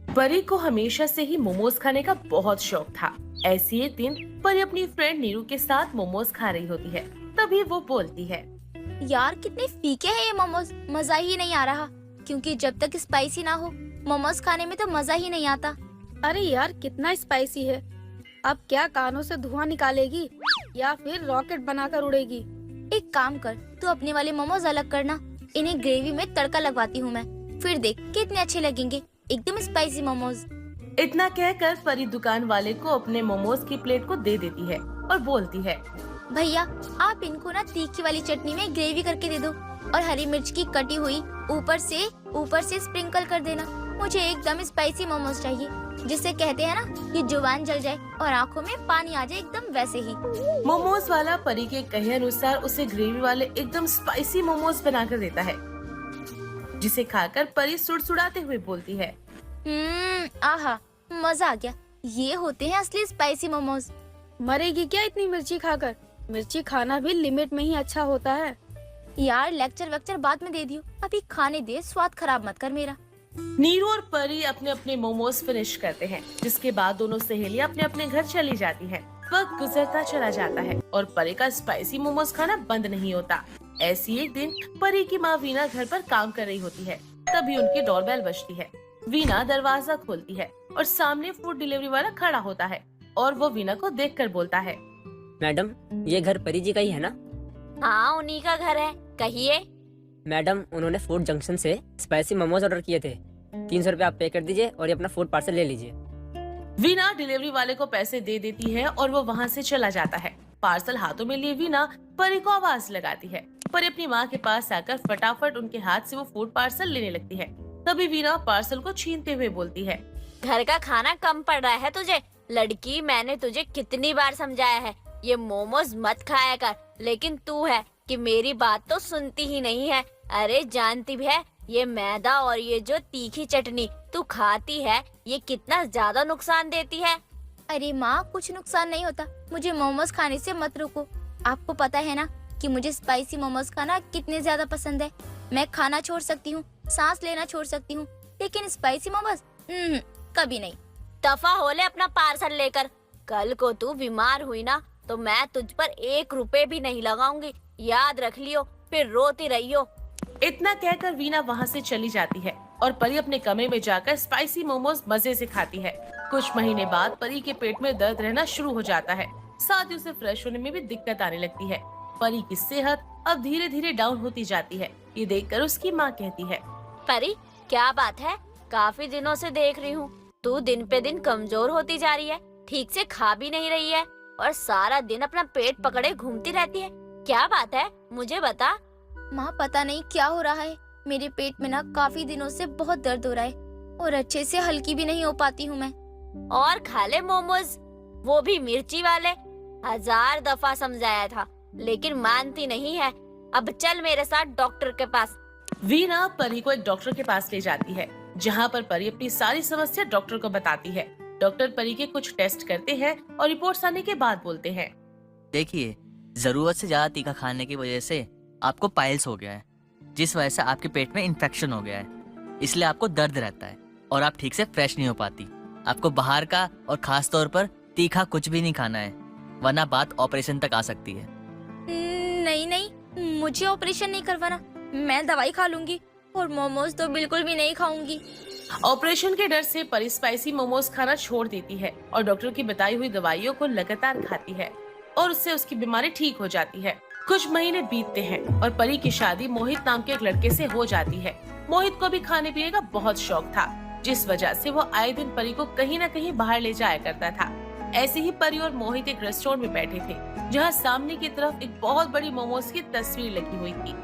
परी को हमेशा से ही मोमोज खाने का बहुत शौक था। ऐसी एक दिन परी अपनी फ्रेंड नीरू के साथ मोमोज खा रही होती है। तभी वो बोलती है, यार कितने फीके हैं ये मोमोज, मजा ही नहीं आ रहा। क्योंकि जब तक स्पाइसी ना हो मोमोज खाने में तो मजा ही नहीं आता। अरे यार कितना स्पाइसी है। अब क्या कानों से धुआं निकालेगी या फिर रॉकेट बनाकर उड़ेगी। एक काम कर, तू अपने वाले मोमोज अलग करना, इन्हें ग्रेवी में तड़का लगवाती हूँ मैं, फिर देख कितने अच्छे लगेंगे, एकदम स्पाइसी मोमोज। इतना कहकर परी दुकान वाले को अपने मोमोज की प्लेट को दे देती है और बोलती है, भैया आप इनको ना तीखी वाली चटनी में ग्रेवी करके दे दो और हरी मिर्च की कटी हुई ऊपर से स्प्रिंकल कर देना। मुझे एकदम स्पाइसी मोमोज चाहिए, जिसे कहते हैं ना कि जुबान जल जाए और आंखों में पानी आ जाए, एकदम वैसे ही। मोमोज वाला परी के कहे अनुसार उसे ग्रेवी वाले एकदम स्पाइसी मोमोज बनाकर देता है, जिसे खाकर परी सुड़सुड़ाते हुए बोलती है, आहा मजा आ गया, ये होते हैं असली स्पाइसी मोमोज। मरेगी क्या इतनी मिर्ची खाकर। मिर्ची खाना भी लिमिट में ही अच्छा होता है। यार लेक्चर वेक्चर बाद में दे दियो, अभी खाने दे, स्वाद खराब मत कर मेरा। नीरू और परी अपने अपने मोमोज फिनिश करते हैं, जिसके बाद दोनों सहेलियां अपने अपने घर चली जाती हैं। वक्त गुजरता चला जाता है और परी का स्पाइसी मोमोज खाना बंद नहीं होता। ऐसी एक दिन परी की माँ वीना घर पर काम कर रही होती है। तभी उनकी डोरबेल बजती है। वीना दरवाजा खोलती है और सामने फूड डिलीवरी वाला खड़ा होता है और वो वीना को देखकर बोलता है, मैडम ये घर परी जी का ही है ना? हाँ उन्हीं का घर है, कहिए। मैडम उन्होंने फूड जंक्शन से स्पाइसी मोमोज ऑर्डर किए थे। 300 रुपए आप पे कर दीजिए और ये अपना फूड पार्सल ले लीजिए। वीना डिलीवरी वाले को पैसे दे देती है और वो वहाँ से चला जाता है। पार्सल हाथों में लिए वीना परी को आवाज लगाती है। परी अपनी माँ के पास आकर फटाफट उनके हाथ से वो फूड पार्सल लेने लगती है। तभी वीना पार्सल को छीनते हुए बोलती है, घर का खाना कम पड़ रहा है तुझे। लड़की मैंने तुझे कितनी बार समझाया है ये मोमोज मत खाया कर, लेकिन तू है कि मेरी बात तो सुनती ही नहीं है। अरे जानती भी है ये मैदा और ये जो तीखी चटनी तू खाती है ये कितना ज्यादा नुकसान देती है। अरे माँ कुछ नुकसान नहीं होता, मुझे मोमोज खाने से मत रोको। आपको पता है ना कि मुझे स्पाइसी मोमोज खाना कितने ज्यादा पसंद है। मैं खाना छोड़ सकती हूँ, सांस लेना छोड़ सकती हूँ, लेकिन स्पाइसी मोमोज कभी नहीं। दफा हो ले अपना पार्सल लेकर। कल को तू बीमार हुई ना तो मैं तुझ पर 1 रुपए भी नहीं लगाऊंगी, याद रख लियो, फिर रोती रहियो। इतना कहकर वीना वहाँ से चली जाती है और परी अपने कमरे में जाकर स्पाइसी मोमोज मजे से खाती है। कुछ महीने बाद परी के पेट में दर्द रहना शुरू हो जाता है, साथ ही उसे फ्रेश होने में भी दिक्कत आने लगती है। परी की सेहत अब धीरे धीरे डाउन होती जाती है। ये देखकर उसकी माँ कहती है, परी क्या बात है, काफी दिनों से देख रही हूँ तू दिन पे दिन कमजोर होती जा रही है, ठीक से खा भी नहीं रही है और सारा दिन अपना पेट पकड़े घूमती रहती है। क्या बात है मुझे बता। माँ पता नहीं क्या हो रहा है, मेरे पेट में ना काफी दिनों से बहुत दर्द हो रहा है और अच्छे से हल्की भी नहीं हो पाती हूँ मैं। और खा ले मोमोज, वो भी मिर्ची वाले। 1000 दफा समझाया था लेकिन मानती नहीं है। अब चल मेरे साथ डॉक्टर के पास। वीना परी को एक डॉक्टर के पास ले जाती है, जहाँ पर परी अपनी सारी समस्या डॉक्टर को बताती है। डॉक्टर परी के कुछ टेस्ट करते हैं और रिपोर्ट्स आने के बाद बोलते हैं, देखिए जरूरत से ज्यादा तीखा खाने की वजह से आपको पाइल्स हो गया है, जिस वजह से आपके पेट में इन्फेक्शन हो गया है। इसलिए आपको दर्द रहता है और आप ठीक से फ्रेश नहीं हो पाती। आपको बाहर का और खास तौर पर तीखा कुछ भी नहीं खाना है, वरना बात ऑपरेशन तक आ सकती है। नहीं, मुझे ऑपरेशन नहीं करवाना, मैं दवाई खा लूंगी और मोमोज तो बिल्कुल भी नहीं खाऊंगी। ऑपरेशन के डर से परी स्पाइसी मोमोज खाना छोड़ देती है और डॉक्टर की बताई हुई दवाइयों को लगातार खाती है और उससे उसकी बीमारी ठीक हो जाती है। कुछ महीने बीतते हैं और परी की शादी मोहित नाम के एक लड़के से हो जाती है। मोहित को भी खाने पीने का बहुत शौक था, जिस वजह से वो आए दिन परी को कहीं न कहीं बाहर ले जाया करता था। ऐसे ही परी और मोहित एक रेस्टोरेंट में बैठे थे, जहाँ सामने की तरफ एक बहुत बड़ी मोमोज की तस्वीर लगी हुई थी।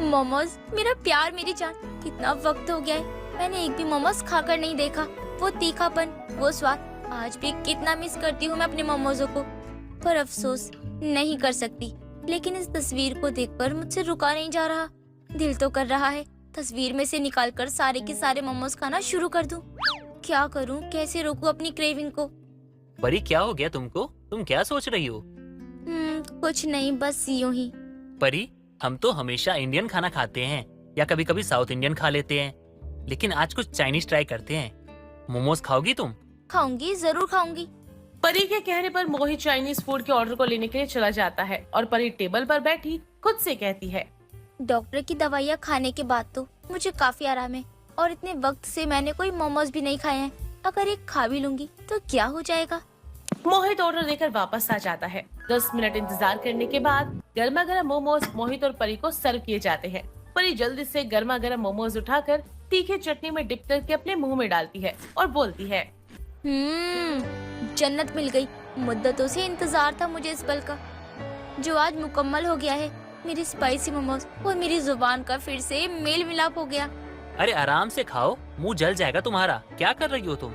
मोमोज मेरा प्यार मेरी जान, कितना वक्त हो गया है मैंने एक भी मोमोज खाकर नहीं देखा। वो तीखापन, वो स्वाद, आज भी कितना मिस करती हूँ मैं अपने मोमोजों को, पर अफसोस नहीं कर सकती। लेकिन इस तस्वीर को देखकर मुझसे रुका नहीं जा रहा। दिल तो कर रहा है तस्वीर में से निकालकर सारे के सारे मोमोज खाना शुरू कर दूं। क्या करूं, कैसे रोकूं अपनी क्रेविंग को। परी क्या हो गया तुमको, तुम क्या सोच रही हो? कुछ नहीं, बस यूं ही। परी हम तो हमेशा इंडियन खाना खाते हैं या कभी कभी साउथ इंडियन खा लेते हैं, लेकिन आज कुछ चाइनीज ट्राई करते हैं। मोमोज खाओगी तुम? खाऊंगी, जरूर खाऊंगी। परी के कहने पर मोहित चाइनीज फूड के ऑर्डर को लेने के लिए चला जाता है और परी टेबल पर बैठी खुद से कहती है, डॉक्टर की दवाइयाँ खाने के बाद तो मुझे काफी आराम है और इतने वक्त से मैंने कोई मोमोज भी नहीं खाए हैं। अगर एक खा भी लूंगी तो क्या हो जाएगा। मोहित ऑर्डर देकर वापस आ जाता है। 10 मिनट इंतजार करने के बाद गर्मा गर्म मोमोज मोहित और परी को सर्व किए जाते हैं। परी जल्दी से गर्मा गर्म मोमोज उठाकर तीखे चटनी में डिप करके अपने मुंह में डालती है और बोलती है, जन्नत मिल गई। मुद्दतों से इंतजार था मुझे इस पल का, जो आज मुकम्मल हो गया है। मेरी स्पाइसी मोमोज और मेरी जुबान का फिर से मेल मिलाप हो गया। अरे आराम से खाओ, मुंह जल जाएगा तुम्हारा। क्या कर रही हो तुम?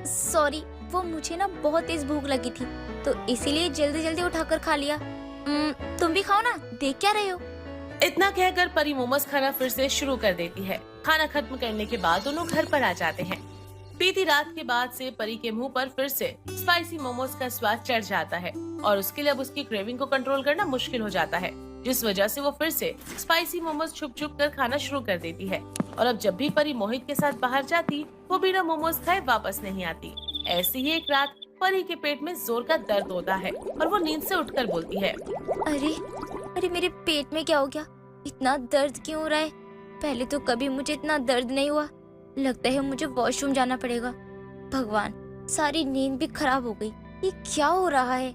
सॉरी, वो मुझे ना बहुत तेज भूख लगी थी तो इसीलिए जल्दी जल्दी उठाकर खा लिया। तुम भी खाओ ना, देख क्या रहे हो। इतना कहकर परी मोमोज खाना फिर से शुरू कर देती है। खाना खत्म करने के बाद दोनों घर पर आ जाते हैं। बीती रात के बाद से परी के मुंह पर फिर से स्पाइसी मोमोज का स्वाद चढ़ जाता है और उसके लिए अब उसकी क्रेविंग को कंट्रोल करना मुश्किल हो जाता है, जिस वजह से वो फिर से स्पाइसी मोमोज छुप छुप कर खाना शुरू कर देती है। और अब जब भी परी मोहित के साथ बाहर जाती, वो बिना मोमोज खाए वापस नहीं आती। ऐसी ही एक रात परी के पेट में जोर का दर्द होता है और वो नींद से उठकर बोलती है, अरे मेरे पेट में क्या हो गया, इतना दर्द क्यों हो रहा है। पहले तो कभी मुझे इतना दर्द नहीं हुआ। लगता है मुझे वॉशरूम जाना पड़ेगा। भगवान, सारी नींद भी खराब हो गई। ये क्या हो रहा है।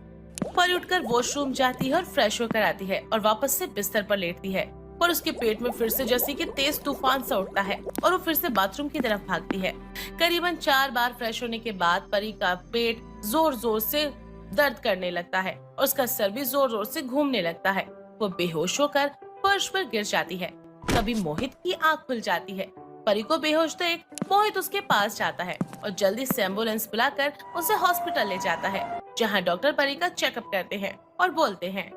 परी उठकर वॉशरूम जाती है और फ्रेश होकर आती है और वापस से बिस्तर पर लेटती है। पर उसके पेट में फिर से जैसे कि तेज तूफान सा उठता है और वो फिर से बाथरूम की तरफ भागती है। करीबन 4 बार फ्रेश होने के बाद परी का पेट जोर जोर से दर्द करने लगता है और उसका सर भी जोर जोर से घूमने लगता है। वो बेहोश होकर फर्श पर गिर जाती है। तभी मोहित की आँख खुल जाती है। परी को बेहोश देख मोहित उसके पास जाता है और जल्दी से एम्बुलेंस बुलाकर उसे हॉस्पिटल ले जाता है, जहां डॉक्टर परी का चेकअप करते हैं और बोलते हैं,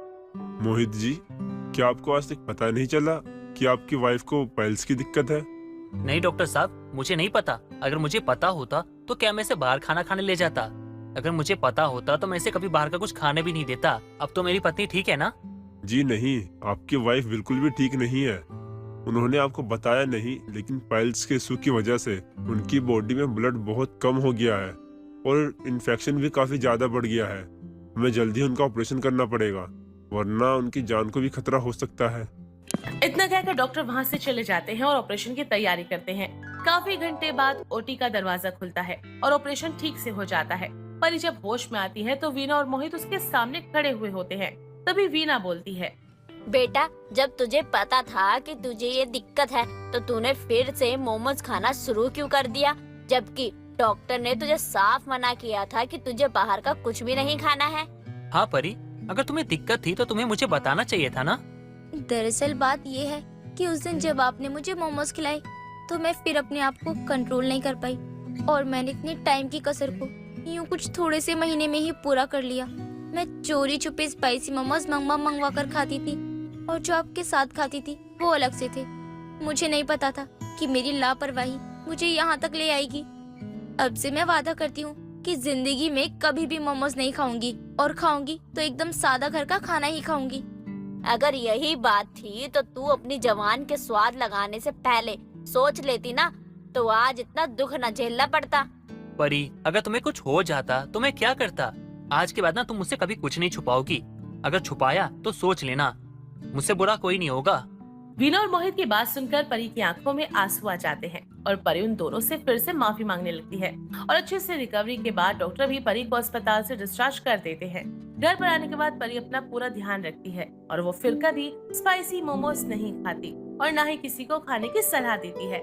मोहित जी, क्या आपको आज तक पता नहीं चला कि आपकी वाइफ को पाइल्स की दिक्कत है? नहीं डॉक्टर साहब, मुझे नहीं पता। अगर मुझे पता होता तो क्या मैं इसे बाहर खाना खाने ले जाता। अगर मुझे पता होता तो मैं इसे कभी बाहर का कुछ खाने भी नहीं देता। अब तो मेरी पत्नी ठीक है ना? जी नहीं, आपकी वाइफ बिल्कुल भी ठीक नहीं है। उन्होंने आपको बताया नहीं, लेकिन पाइल्स के इशू की वजह से उनकी बॉडी में ब्लड बहुत कम हो गया है और इन्फेक्शन भी काफी ज्यादा बढ़ गया है। हमें जल्दी उनका ऑपरेशन करना पड़ेगा, वरना उनकी जान को भी खतरा हो सकता है। इतना कहकर डॉक्टर वहां से चले जाते हैं और ऑपरेशन की तैयारी करते हैं। काफी घंटे बाद ओटी का दरवाजा खुलता है और ऑपरेशन ठीक से हो जाता है। परी जब होश में आती है तो वीना और मोहित उसके सामने खड़े हुए होते हैं। तभी वीना बोलती है, बेटा, जब तुझे पता था कि तुझे ये दिक्कत है तो तूने फिर से मोमोज खाना शुरू क्यों कर दिया, जबकि डॉक्टर ने तुझे साफ मना किया था कि तुझे बाहर का कुछ भी नहीं खाना है। हाँ परी, अगर तुम्हें दिक्कत थी तो तुम्हें मुझे बताना चाहिए था ना। दरअसल बात ये है कि उस दिन जब आपने मुझे मोमोज खिलाए तो मैं फिर अपने आप को कंट्रोल नहीं कर पाई और मैंने इतने टाइम की कसर को यूँ कुछ थोड़े से महीने में ही पूरा कर लिया। मैं चोरी छुपे स्पाइसी मोमोज मंगवा कर खाती थी और जो आपके साथ खाती थी वो अलग से थे। मुझे नहीं पता था कि मेरी लापरवाही मुझे यहाँ तक ले आएगी। अब से मैं वादा करती हूँ कि जिंदगी में कभी भी मोमोज नहीं खाऊंगी और खाऊंगी तो एकदम सादा घर का खाना ही खाऊंगी। अगर यही बात थी तो तू अपनी जवान के स्वाद लगाने से पहले सोच लेती ना, तो आज इतना दुख न झेलना पड़ता। परी, अगर तुम्हें कुछ हो जाता तो मैं क्या करता? आज के बाद ना तुम मुझसे कभी कुछ नहीं छुपाओगी। अगर छुपाया तो सोच लेना, मुझसे बुरा कोई नहीं होगा। वीना और मोहित की बात सुनकर परी की आंखों में आंसू आ जाते हैं और परी उन दोनों से फिर से माफी मांगने लगती है। और अच्छे से रिकवरी के बाद डॉक्टर भी परी को अस्पताल से डिस्चार्ज कर देते हैं। घर पर आने के बाद परी अपना पूरा ध्यान रखती है और वो फिर कभी स्पाइसी मोमोज नहीं खाती और न ही किसी को खाने की सलाह देती है।